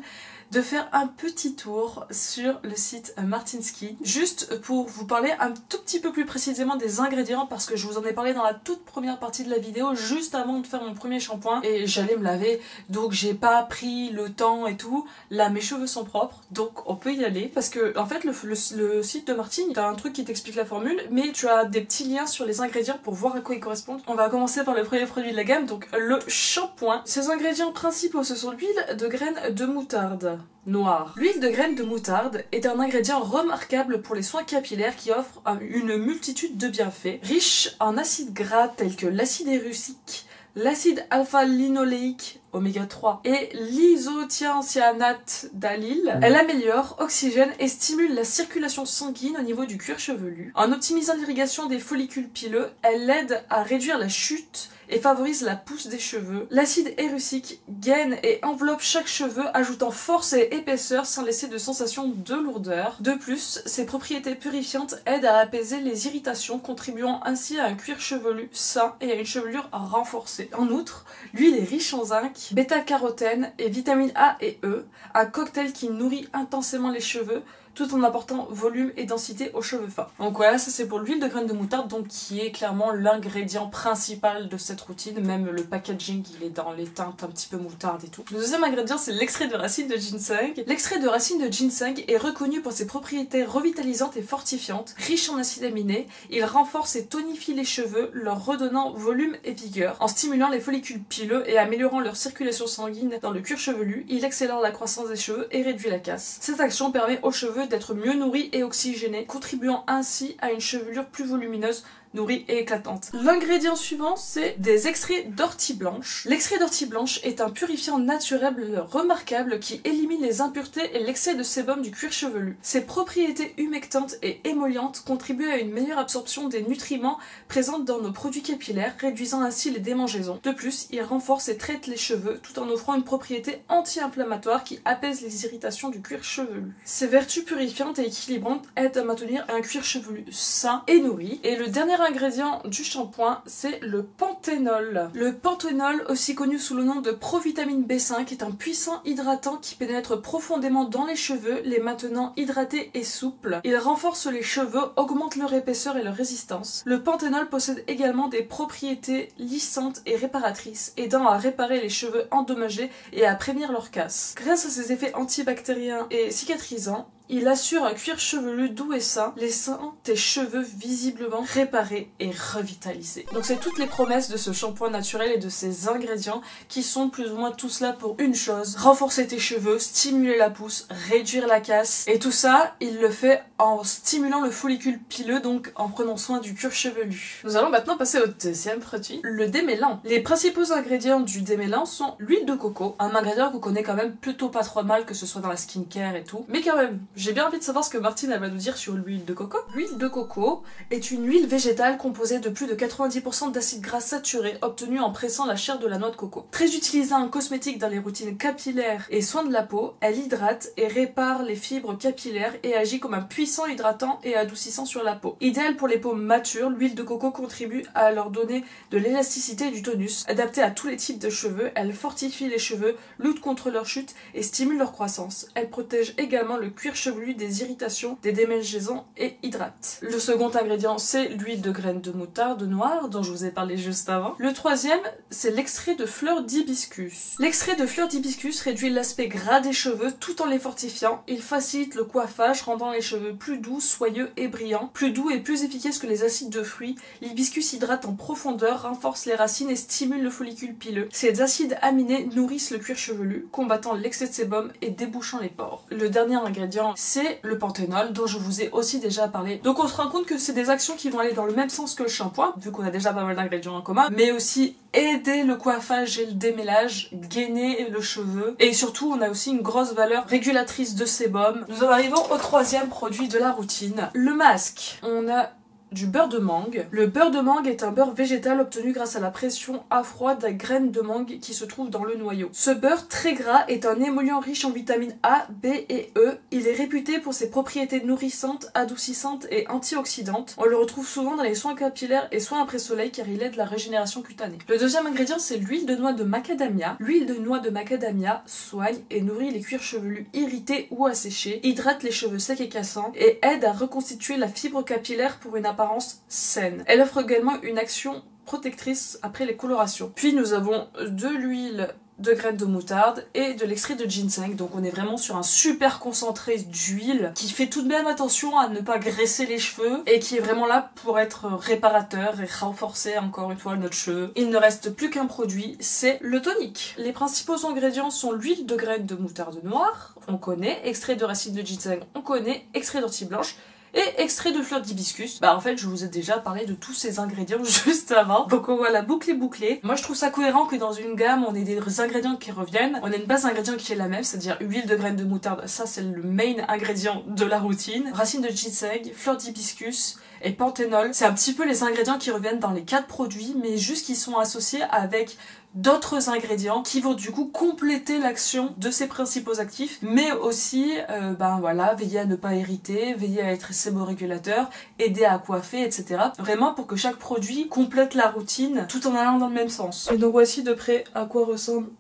de faire un petit tour sur le site Martin Skin, juste pour vous parler un tout petit peu plus précisément des ingrédients, parce que je vous en ai parlé dans la toute première partie de la vidéo, juste avant de faire mon premier shampoing, et j'allais me laver, donc j'ai pas pris le temps et tout. Là mes cheveux sont propres, donc on peut y aller, parce que en fait le site de Martin, t'as un truc qui t'explique la formule, mais tu as des petits liens sur les ingrédients pour voir à quoi ils correspondent. On va commencer par le premier produit de la gamme, donc le shampoing. Ses ingrédients principaux, ce sont l'huile de graines de moutarde noire. L'huile de graines de moutarde est un ingrédient remarquable pour les soins capillaires qui offre une multitude de bienfaits. Riche en acides gras tels que l'acide érucique, l'acide alpha-linoléique oméga 3 et l'isothiocyanate d'allyle, elle améliore, oxygène et stimule la circulation sanguine au niveau du cuir chevelu. En optimisant l'irrigation des follicules pileux, elle aide à réduire la chute et favorise la pousse des cheveux. L'acide érucique gaine et enveloppe chaque cheveu, ajoutant force et épaisseur sans laisser de sensation de lourdeur. De plus, ses propriétés purifiantes aident à apaiser les irritations, contribuant ainsi à un cuir chevelu sain et à une chevelure renforcée. En outre, l'huile est riche en zinc, bêta-carotène et vitamines A et E, un cocktail qui nourrit intensément les cheveux, tout en apportant volume et densité aux cheveux fins. Donc voilà, ça c'est pour l'huile de graines de moutarde, donc qui est clairement l'ingrédient principal de cette routine. Même le packaging, il est dans les teintes un petit peu moutarde et tout. Le deuxième ingrédient, c'est l'extrait de racine de ginseng. L'extrait de racine de ginseng est reconnu pour ses propriétés revitalisantes et fortifiantes. Riche en acides aminés, il renforce et tonifie les cheveux, leur redonnant volume et vigueur. En stimulant les follicules pileux et améliorant leur circulation sanguine dans le cuir chevelu, il accélère la croissance des cheveux et réduit la casse. Cette action permet aux cheveux d'être mieux nourris et oxygénés, contribuant ainsi à une chevelure plus volumineuse, nourrie et éclatante. L'ingrédient suivant, c'est des extraits d'ortie blanche. L'extrait d'ortie blanche est un purifiant naturel remarquable qui élimine les impuretés et l'excès de sébum du cuir chevelu. Ses propriétés humectantes et émollientes contribuent à une meilleure absorption des nutriments présents dans nos produits capillaires, réduisant ainsi les démangeaisons. De plus, il renforce et traite les cheveux tout en offrant une propriété anti-inflammatoire qui apaise les irritations du cuir chevelu. Ses vertus purifiantes et équilibrantes aident à maintenir un cuir chevelu sain et nourri. Et le dernier ingrédient du shampoing, c'est le panthénol. Le panthénol, aussi connu sous le nom de provitamine B5, est un puissant hydratant qui pénètre profondément dans les cheveux, les maintenant hydratés et souples. Il renforce les cheveux, augmente leur épaisseur et leur résistance. Le panthénol possède également des propriétés lissantes et réparatrices, aidant à réparer les cheveux endommagés et à prévenir leur casse. Grâce à ses effets antibactériens et cicatrisants, Il assure un cuir chevelu doux et sain, laissant tes cheveux visiblement réparés et revitalisés. Donc c'est toutes les promesses de ce shampoing naturel et de ses ingrédients qui sont plus ou moins tous là pour une chose: renforcer tes cheveux, stimuler la pousse, réduire la casse. Et tout ça, il le fait en stimulant le follicule pileux, donc en prenant soin du cuir chevelu. Nous allons maintenant passer au deuxième produit, le démêlant. Les principaux ingrédients du démêlant sont l'huile de coco, un ingrédient qu'on connaît quand même plutôt pas trop mal, que ce soit dans la skincare et tout. Mais quand même, j'ai bien envie de savoir ce que Martine elle va nous dire sur l'huile de coco. L'huile de coco est une huile végétale composée de plus de 90% d'acides gras saturés obtenus en pressant la chair de la noix de coco. Très utilisée en cosmétique dans les routines capillaires et soins de la peau, elle hydrate et répare les fibres capillaires et agit comme un puissant hydratant et adoucissant sur la peau. Idéal pour les peaux matures, l'huile de coco contribue à leur donner de l'élasticité et du tonus. Adaptée à tous les types de cheveux, elle fortifie les cheveux, lutte contre leur chute et stimule leur croissance. Elle protège également le cuir chevelu des irritations, des démangeaisons et hydrate. Le second ingrédient, c'est l'huile de graines de moutarde noire dont je vous ai parlé juste avant. Le troisième, c'est l'extrait de fleurs d'hibiscus. L'extrait de fleurs d'hibiscus réduit l'aspect gras des cheveux tout en les fortifiant. Il facilite le coiffage, rendant les cheveux plus doux, soyeux et brillants. Plus doux et plus efficace que les acides de fruits, l'hibiscus hydrate en profondeur, renforce les racines et stimule le follicule pileux. Ces acides aminés nourrissent le cuir chevelu, combattant l'excès de sébum et débouchant les pores. Le dernier ingrédient, c'est le panthénol, dont je vous ai aussi déjà parlé. Donc on se rend compte que c'est des actions qui vont aller dans le même sens que le shampoing, vu qu'on a déjà pas mal d'ingrédients en commun, mais aussi aider le coiffage et le démêlage, gainer le cheveu, et surtout on a aussi une grosse valeur régulatrice de sébum. Nous en arrivons au troisième produit de la routine, le masque. On a du beurre de mangue. Le beurre de mangue est un beurre végétal obtenu grâce à la pression à froid des graines de mangue qui se trouvent dans le noyau. Ce beurre très gras est un émollient riche en vitamines A, B et E. Il est réputé pour ses propriétés nourrissantes, adoucissantes et antioxydantes. On le retrouve souvent dans les soins capillaires et soins après soleil car il aide la régénération cutanée. Le deuxième ingrédient, c'est l'huile de noix de macadamia. L'huile de noix de macadamia soigne et nourrit les cuirs chevelus irrités ou asséchés, hydrate les cheveux secs et cassants et aide à reconstituer la fibre capillaire pour une apparence saine. Elle offre également une action protectrice après les colorations. Puis nous avons de l'huile de graines de moutarde et de l'extrait de ginseng, donc on est vraiment sur un super concentré d'huile qui fait tout de même attention à ne pas graisser les cheveux et qui est vraiment là pour être réparateur et renforcer encore une fois notre cheveu. Il ne reste plus qu'un produit, c'est le tonique. Les principaux ingrédients sont l'huile de graines de moutarde noire, on connaît, extrait de racines de ginseng, on connaît, extrait d'ortie blanche, et extrait de fleurs d'hibiscus. Bah en fait je vous ai déjà parlé de tous ces ingrédients juste avant, donc on voit la boucle est bouclée. Moi je trouve ça cohérent que dans une gamme on ait des ingrédients qui reviennent, on a une base d'ingrédients qui est la même, c'est-à-dire huile de graines de moutarde, ça c'est le main ingrédient de la routine, racines de ginseng, fleurs d'hibiscus et panthénol. C'est un petit peu les ingrédients qui reviennent dans les 4 produits, mais juste qu'ils sont associés avec d'autres ingrédients qui vont du coup compléter l'action de ces principaux actifs, mais aussi ben voilà, veiller à ne pas irriter, veiller à être séborégulateur, aider à coiffer, etc. Vraiment pour que chaque produit complète la routine tout en allant dans le même sens. Et donc voici de près à quoi ressemblent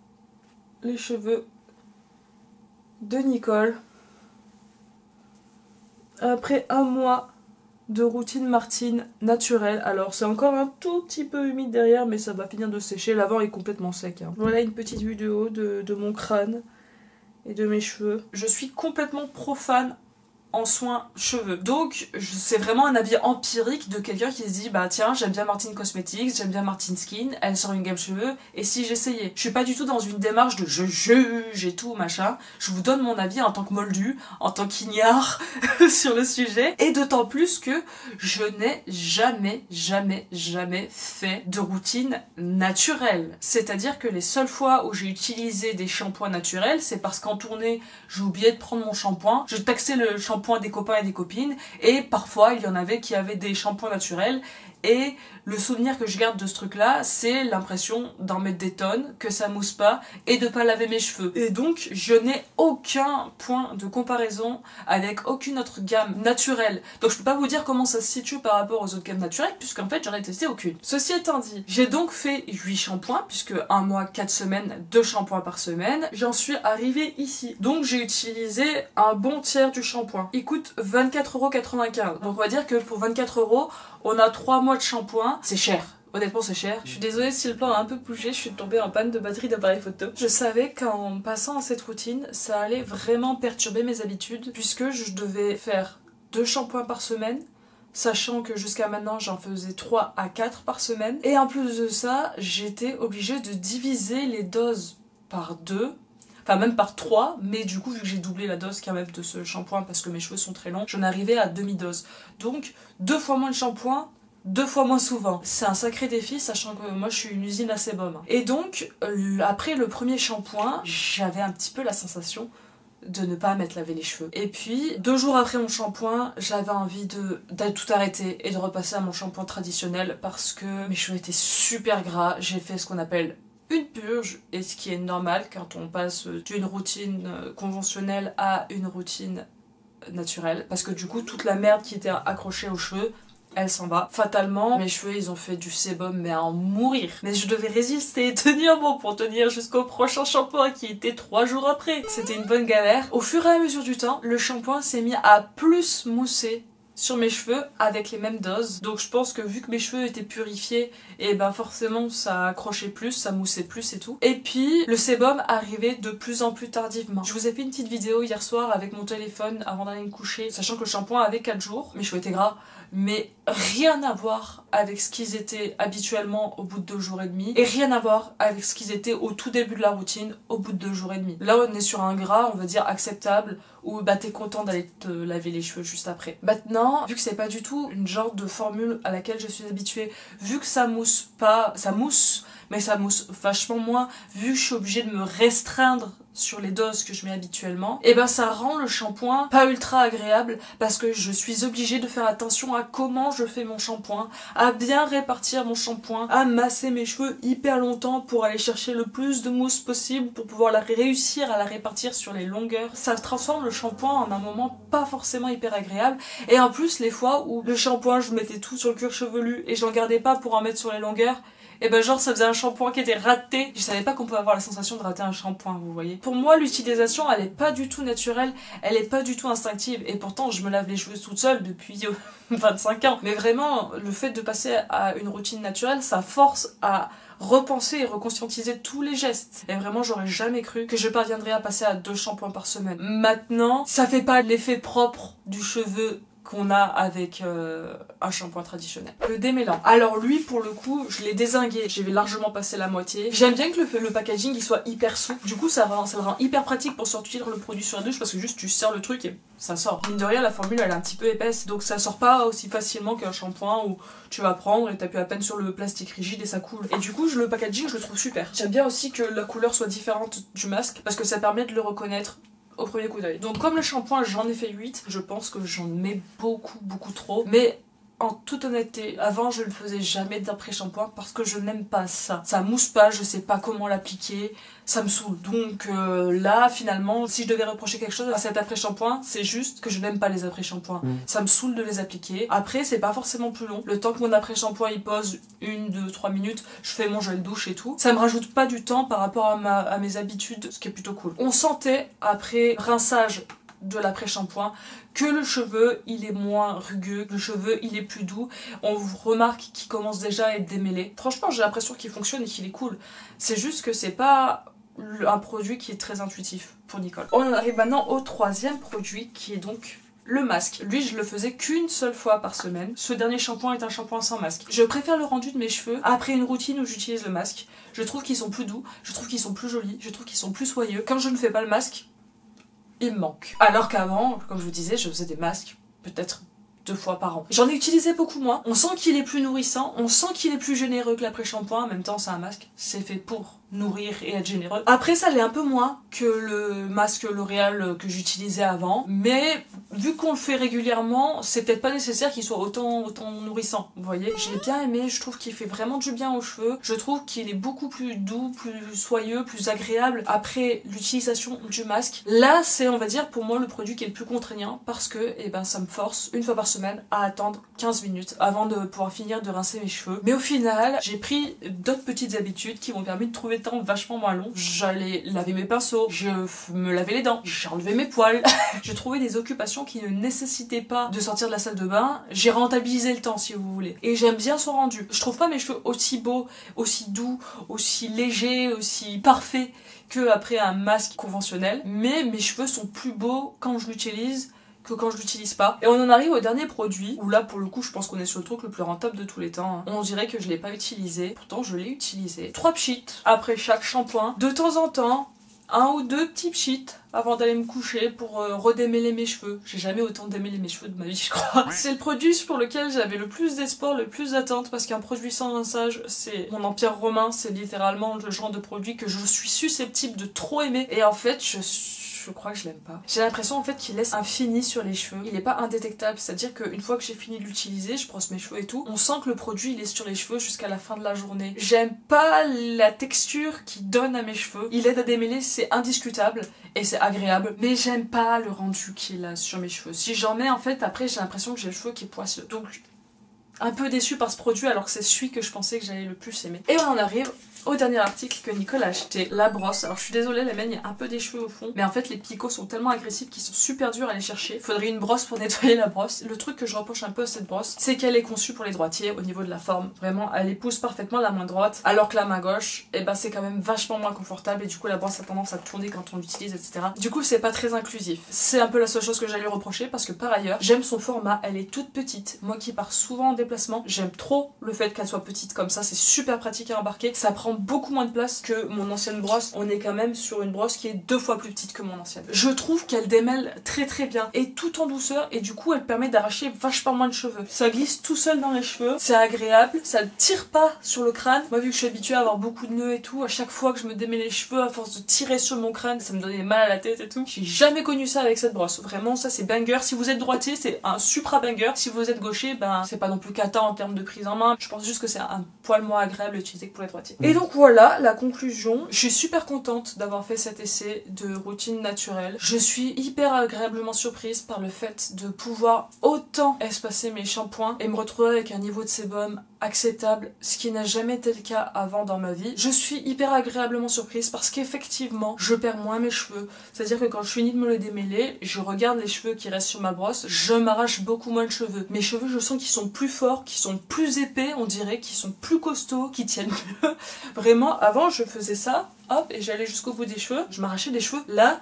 les cheveux de Nicole après un mois de routine Martine naturelle. Alors c'est encore un tout petit peu humide derrière, mais ça va finir de sécher. L'avant est complètement sec, hein. Voilà une petite vue de haut de mon crâne et de mes cheveux. Je suis complètement profane en soins cheveux. Donc c'est vraiment un avis empirique de quelqu'un qui se dit bah tiens, j'aime bien Martine Cosmetics, j'aime bien Martine Skin, elle sort une gamme cheveux, et si j'essayais? Je suis pas du tout dans une démarche de je juge et tout machin, je vous donne mon avis en tant que moldu, en tant qu'ignare sur le sujet, et d'autant plus que je n'ai jamais fait de routine naturelle. C'est-à-dire que les seules fois où j'ai utilisé des shampoings naturels, c'est parce qu'en tournée, j'ai oublié de prendre mon shampoing, je taxais le shampoing des copains et des copines, et parfois il y en avait qui avaient des shampoings naturels, et le souvenir que je garde de ce truc là, c'est l'impression d'en mettre des tonnes, que ça mousse pas, et de pas laver mes cheveux. Et donc je n'ai aucun point de comparaison avec aucune autre gamme naturelle, donc je peux pas vous dire comment ça se situe par rapport aux autres gammes naturelles, puisqu'en fait j'en ai testé aucune. Ceci étant dit, j'ai donc fait 8 shampoings, puisque un mois 4 semaines, 2 shampoings par semaine, j'en suis arrivée ici. Donc j'ai utilisé un bon tiers du shampoing. Il coûte 24,95 €. Donc on va dire que pour 24 €, on a 3 mois de shampoing. C'est cher. Honnêtement c'est cher. Je suis désolée si le plan a un peu bougé, je suis tombée en panne de batterie d'appareil photo. Je savais qu'en passant à cette routine, ça allait vraiment perturber mes habitudes puisque je devais faire 2 shampoings par semaine, sachant que jusqu'à maintenant j'en faisais 3 à 4 par semaine. Et en plus de ça, j'étais obligée de diviser les doses par 2. Enfin même par 3, mais du coup vu que j'ai doublé la dose quand même de ce shampoing parce que mes cheveux sont très longs, j'en arrivais à demi-dose. Donc 2 fois moins de shampoing, 2 fois moins souvent. C'est un sacré défi, sachant que moi je suis une usine à sébum. Et donc, après le premier shampoing, j'avais un petit peu la sensation de ne pas m'être lavé les cheveux. Et puis, 2 jours après mon shampoing, j'avais envie de tout arrêter et de repasser à mon shampoing traditionnel parce que mes cheveux étaient super gras. J'ai fait ce qu'on appelle une purge, et ce qui est normal quand on passe d'une routine conventionnelle à une routine naturelle. Parce que du coup, toute la merde qui était accrochée aux cheveux, elle s'en va. Fatalement, mes cheveux, ils ont fait du sébum, mais à en mourir. Mais je devais résister et tenir bon pour tenir jusqu'au prochain shampoing qui était 3 jours après. C'était une bonne galère. Au fur et à mesure du temps, le shampoing s'est mis à plus mousser sur mes cheveux avec les mêmes doses. Donc je pense que vu que mes cheveux étaient purifiés, et ben forcément ça accrochait plus, ça moussait plus et tout. Et puis le sébum arrivait de plus en plus tardivement. Je vous ai fait une petite vidéo hier soir avec mon téléphone avant d'aller me coucher, sachant que le shampoing avait 4 jours. Mes cheveux étaient gras, mais rien à voir avec ce qu'ils étaient habituellement au bout de 2 jours et demi, et rien à voir avec ce qu'ils étaient au tout début de la routine au bout de 2 jours et demi. Là on est sur un gras, on va dire acceptable, où bah t'es content d'aller te laver les cheveux juste après. Maintenant, vu que c'est pas du tout une genre de formule à laquelle je suis habituée, vu que ça mousse pas, ça mousse, mais ça mousse vachement moins, vu que je suis obligée de me restreindre sur les doses que je mets habituellement, et ben ça rend le shampoing pas ultra agréable parce que je suis obligée de faire attention à comment je fais mon shampoing, à bien répartir mon shampoing, à masser mes cheveux hyper longtemps pour aller chercher le plus de mousse possible pour pouvoir réussir à la répartir sur les longueurs. Ça transforme le shampoing en un moment pas forcément hyper agréable, et en plus les fois où le shampoing je mettais tout sur le cuir chevelu et j'en gardais pas pour en mettre sur les longueurs, et ben genre ça faisait un shampoing qui était raté. Je savais pas qu'on pouvait avoir la sensation de rater un shampoing, vous voyez. Pour moi l'utilisation elle est pas du tout naturelle, elle est pas du tout instinctive, et pourtant je me lave les cheveux toute seule depuis 25 ans. Mais vraiment le fait de passer à une routine naturelle, ça force à repenser et reconscientiser tous les gestes. Et vraiment j'aurais jamais cru que je parviendrais à passer à 2 shampoings par semaine. Maintenant ça fait pas l'effet propre du cheveu qu'on a avec un shampoing traditionnel. Le démêlant. Alors lui pour le coup je l'ai dézingué, j'ai largement passé la moitié. J'aime bien que le packaging il soit hyper souple, du coup ça le rend hyper pratique pour sortir le produit sur la douche parce que juste tu serres le truc et ça sort. Mine de rien la formule elle est un petit peu épaisse donc ça sort pas aussi facilement qu'un shampoing où tu vas prendre et t'appuies à peine sur le plastique rigide et ça coule. Et du coup le packaging je le trouve super. J'aime bien aussi que la couleur soit différente du masque parce que ça permet de le reconnaître au premier coup d'œil. Donc comme le shampoing j'en ai fait 8, je pense que j'en mets beaucoup trop, mais en toute honnêteté, avant je ne faisais jamais d'après-shampoing parce que je n'aime pas ça. Ça mousse pas, je sais pas comment l'appliquer, ça me saoule. Donc là finalement, si je devais reprocher quelque chose à cet après-shampoing, c'est juste que je n'aime pas les après-shampoings. Ça me saoule de les appliquer. Après c'est pas forcément plus long. Le temps que mon après-shampoing il pose 1, 2, 3 minutes, je fais mon gel douche et tout. Ça me rajoute pas du temps par rapport à mes habitudes, ce qui est plutôt cool. On sentait après rinçage de l'après-shampoing que le cheveu il est moins rugueux, le cheveu il est plus doux, on remarque qu'il commence déjà à être démêlé. Franchement j'ai l'impression qu'il fonctionne et qu'il est cool, c'est juste que c'est pas un produit qui est très intuitif pour Nicole. On arrive maintenant au 3e produit qui est donc le masque. Lui je le faisais qu'une seule fois par semaine. Ce dernier shampoing est un shampoing sans masque. Je préfère le rendu de mes cheveux après une routine où j'utilise le masque. Je trouve qu'ils sont plus doux, je trouve qu'ils sont plus jolis, je trouve qu'ils sont plus soyeux. Quand je ne fais pas le masque, il me manque. Alors qu'avant, comme je vous disais, je faisais des masques peut-être 2 fois par an. J'en ai utilisé beaucoup moins. On sent qu'il est plus nourrissant, on sent qu'il est plus généreux que l'après-shampoing. En même temps, c'est un masque, c'est fait pour nourrir et être généreux. Après, ça l'est un peu moins que le masque L'Oréal que j'utilisais avant. Mais vu qu'on le fait régulièrement, c'est peut-être pas nécessaire qu'il soit autant nourrissant. Vous voyez, j'ai bien aimé, je trouve qu'il fait vraiment du bien aux cheveux. Je trouve qu'il est beaucoup plus doux, plus soyeux, plus agréable après l'utilisation du masque. Là, c'est, on va dire, pour moi, le produit qui est le plus contraignant parce que, eh ben, ça me force une fois par semaine à attendre 15 minutes avant de pouvoir finir de rincer mes cheveux. Mais au final, j'ai pris d'autres petites habitudes qui m'ont permis de trouver temps vachement moins long. J'allais laver mes pinceaux, je me lavais les dents, j'ai enlevé mes poils. J'ai trouvé des occupations qui ne nécessitaient pas de sortir de la salle de bain. J'ai rentabilisé le temps si vous voulez. Et j'aime bien son rendu. Je trouve pas mes cheveux aussi beaux, aussi doux, aussi légers, aussi parfaits que après un masque conventionnel. Mais mes cheveux sont plus beaux quand je l'utilise que quand je l'utilise pas. Et on en arrive au dernier produit, où là pour le coup je pense qu'on est sur le truc le plus rentable de tous les temps. On dirait que je l'ai pas utilisé, pourtant je l'ai utilisé. 3 pchits après chaque shampoing. De temps en temps, 1 ou 2 petits pchits avant d'aller me coucher pour redémêler mes cheveux. J'ai jamais autant démêlé mes cheveux de ma vie, je crois. C'est le produit pour lequel j'avais le plus d'espoir, le plus d'attente, parce qu'un produit sans rinçage, c'est mon empire romain, c'est littéralement le genre de produit que je suis susceptible de trop aimer. Et en fait, je crois que je l'aime pas. J'ai l'impression en fait qu'il laisse un fini sur les cheveux. Il est pas indétectable, c'est-à-dire qu'une fois que j'ai fini de l'utiliser, je brosse mes cheveux et tout, on sent que le produit il est sur les cheveux jusqu'à la fin de la journée. J'aime pas la texture qu'il donne à mes cheveux. Il aide à démêler, c'est indiscutable et c'est agréable, mais j'aime pas le rendu qu'il a sur mes cheveux. Si j'en mets en fait, après j'ai l'impression que j'ai le cheveu qui est poisseux. Donc un peu déçue par ce produit alors que c'est celui que je pensais que j'allais le plus aimer. Et on en arrive au dernier article que Nicole a acheté, la brosse. Alors je suis désolée, la mienne il y a un peu des cheveux au fond, mais en fait les picots sont tellement agressifs qu'ils sont super durs à aller chercher. Faudrait une brosse pour nettoyer la brosse. Le truc que je reproche un peu à cette brosse, c'est qu'elle est conçue pour les droitiers au niveau de la forme. Vraiment, elle épouse parfaitement la main droite, alors que la main gauche, et ben c'est quand même vachement moins confortable et du coup la brosse a tendance à tourner quand on l'utilise, etc. Du coup c'est pas très inclusif. C'est un peu la seule chose que j'allais reprocher parce que par ailleurs, j'aime son format, elle est toute petite. Moi qui pars souvent en déplacement, j'aime trop le fait qu'elle soit petite comme ça, c'est super pratique à embarquer. Ça prend beaucoup moins de place que mon ancienne brosse. On est quand même sur une brosse qui est 2 fois plus petite que mon ancienne. Je trouve qu'elle démêle très très bien et tout en douceur et du coup elle permet d'arracher vachement moins de cheveux. Ça glisse tout seul dans les cheveux, c'est agréable, ça ne tire pas sur le crâne. Moi vu que je suis habituée à avoir beaucoup de nœuds et tout, à chaque fois que je me démêle les cheveux, à force de tirer sur mon crâne, ça me donnait mal à la tête et tout. J'ai jamais connu ça avec cette brosse. Vraiment ça c'est banger. Si vous êtes droitier c'est un supra banger. Si vous êtes gaucher ben c'est pas non plus cata en termes de prise en main. Je pense juste que c'est un poil moins agréable à utiliser que pour les droitiers. Et donc voilà la conclusion. Je suis super contente d'avoir fait cet essai de routine naturelle. Je suis hyper agréablement surprise par le fait de pouvoir autant espacer mes shampoings et me retrouver avec un niveau de sébum acceptable, ce qui n'a jamais été le cas avant dans ma vie. Je suis hyper agréablement surprise parce qu'effectivement, je perds moins mes cheveux. C'est-à-dire que quand je finis de me les démêler, je regarde les cheveux qui restent sur ma brosse, je m'arrache beaucoup moins de cheveux. Mes cheveux, je sens qu'ils sont plus forts, qu'ils sont plus épais, on dirait qu'ils sont plus costauds, qu'ils tiennent mieux. Vraiment, avant, je faisais ça, hop, et j'allais jusqu'au bout des cheveux, je m'arrachais des cheveux. Là,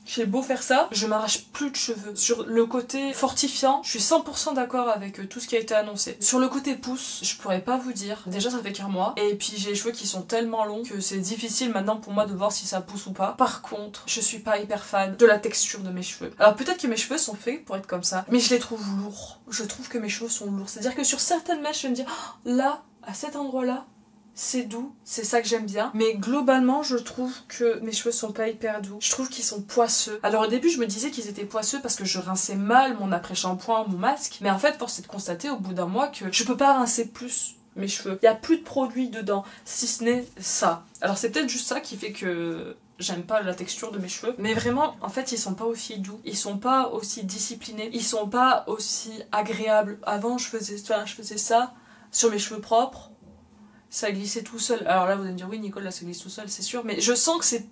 j'ai beau faire ça, je m'arrache plus de cheveux. Sur le côté fortifiant, je suis 100% d'accord avec tout ce qui a été annoncé. Sur le côté pousse, je pourrais pas vous dire. Déjà ça fait qu'un mois, et puis j'ai les cheveux qui sont tellement longs que c'est difficile maintenant pour moi de voir si ça pousse ou pas. Par contre, je suis pas hyper fan de la texture de mes cheveux. Alors peut-être que mes cheveux sont faits pour être comme ça, mais je les trouve lourds. Je trouve que mes cheveux sont lourds. C'est-à-dire que sur certaines mèches, je vais me dire, oh, là, à cet endroit-là, c'est doux, c'est ça que j'aime bien. Mais globalement, je trouve que mes cheveux sont pas hyper doux. Je trouve qu'ils sont poisseux. Alors au début, je me disais qu'ils étaient poisseux parce que je rinçais mal mon après-shampoing, mon masque. Mais en fait, force est de constater au bout d'un mois que je peux pas rincer plus mes cheveux. Il y a plus de produits dedans, si ce n'est ça. Alors c'est peut-être juste ça qui fait que j'aime pas la texture de mes cheveux, mais vraiment en fait ils sont pas aussi doux, ils sont pas aussi disciplinés, ils sont pas aussi agréables. Avant je faisais ça sur mes cheveux propres, ça glissait tout seul. Alors là vous allez me dire oui Nicole, là ça glisse tout seul, c'est sûr, mais je sens que c'est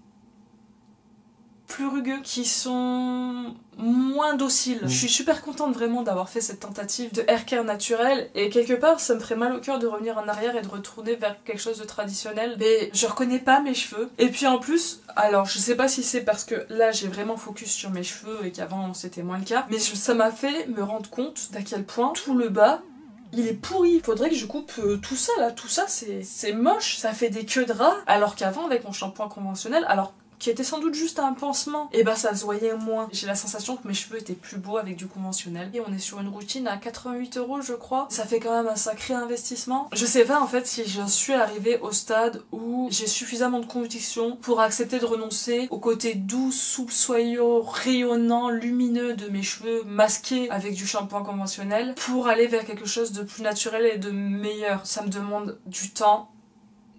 plus rugueux, qui sont moins dociles. Je suis super contente vraiment d'avoir fait cette tentative de hair care naturel, et quelque part ça me ferait mal au cœur de revenir en arrière et de retourner vers quelque chose de traditionnel, mais je reconnais pas mes cheveux. Et puis en plus, alors je sais pas si c'est parce que là j'ai vraiment focus sur mes cheveux et qu'avant c'était moins le cas, mais ça m'a fait me rendre compte d'à quel point tout le bas il est pourri. Faudrait que je coupe tout ça là, tout ça c'est moche, ça fait des queues de rats, alors qu'avant avec mon shampoing conventionnel, alors qui était sans doute juste un pansement, et bah ça se voyait moins. J'ai la sensation que mes cheveux étaient plus beaux avec du conventionnel. Et on est sur une routine à 88 € je crois. Ça fait quand même un sacré investissement. Je sais pas en fait si je suis arrivée au stade où j'ai suffisamment de conviction pour accepter de renoncer au côté doux, souple, soyeux, rayonnant, lumineux de mes cheveux masqués avec du shampoing conventionnel pour aller vers quelque chose de plus naturel et de meilleur. Ça me demande du temps,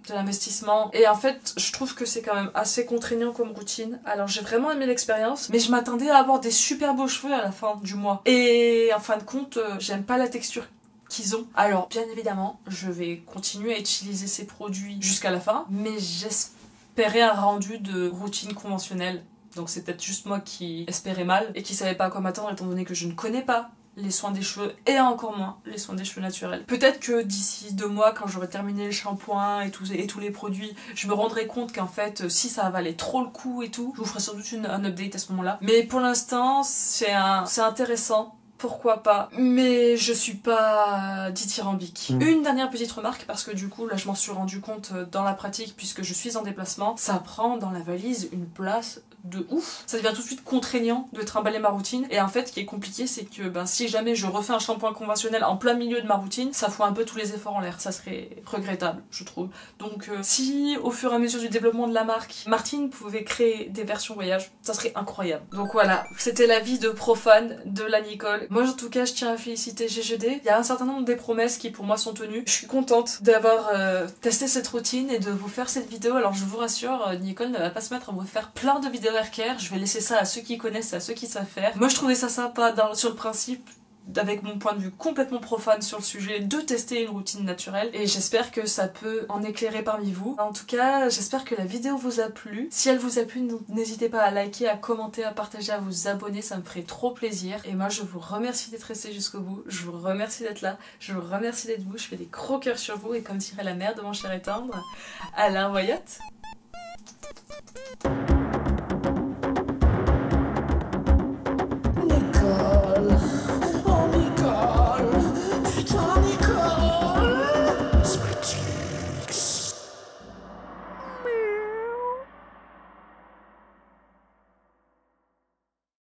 de l'investissement, et en fait je trouve que c'est quand même assez contraignant comme routine. Alors j'ai vraiment aimé l'expérience, mais je m'attendais à avoir des super beaux cheveux à la fin du mois, et en fin de compte j'aime pas la texture qu'ils ont. Alors bien évidemment je vais continuer à utiliser ces produits jusqu'à la fin, mais j'espère espérait un rendu de routine conventionnelle. Donc c'est peut-être juste moi qui espérais mal et qui savais pas à quoi m'attendre étant donné que je ne connais pas les soins des cheveux et encore moins les soins des cheveux naturels. Peut-être que d'ici 2 mois, quand j'aurai terminé le shampoing et tous les produits, je me rendrai compte qu'en fait, si ça valait trop le coup et tout, je vous ferai sans doute un update à ce moment-là. Mais pour l'instant, c'est intéressant. Pourquoi pas, mais je suis pas dithyrambique. Une dernière petite remarque, parce que du coup là je m'en suis rendu compte dans la pratique puisque je suis en déplacement, ça prend dans la valise une place de ouf. Ça devient tout de suite contraignant de trimballer ma routine, et en fait ce qui est compliqué c'est que si jamais je refais un shampoing conventionnel en plein milieu de ma routine, ça fout un peu tous les efforts en l'air, ça serait regrettable je trouve. Donc si au fur et à mesure du développement de la marque, Martine pouvait créer des versions voyage, ça serait incroyable. Donc voilà, c'était l'avis de profane de la Nicole. Moi en tout cas je tiens à féliciter GGD, il y a un certain nombre des promesses qui pour moi sont tenues. Je suis contente d'avoir testé cette routine et de vous faire cette vidéo. Alors je vous rassure, Nicole ne va pas se mettre à vous faire plein de vidéos haircare, je vais laisser ça à ceux qui connaissent, à ceux qui savent faire. Moi je trouvais ça sympa sur le principe, avec mon point de vue complètement profane sur le sujet, de tester une routine naturelle, et j'espère que ça peut en éclairer parmi vous. En tout cas, j'espère que la vidéo vous a plu. Si elle vous a plu, n'hésitez pas à liker, à commenter, à partager, à vous abonner, ça me ferait trop plaisir. Et moi je vous remercie d'être resté jusqu'au bout, je vous remercie d'être là, je vous remercie d'être vous, je fais des gros cœurs sur vous, et comme dirait la mère de mon cher et tendre, à la voyotte.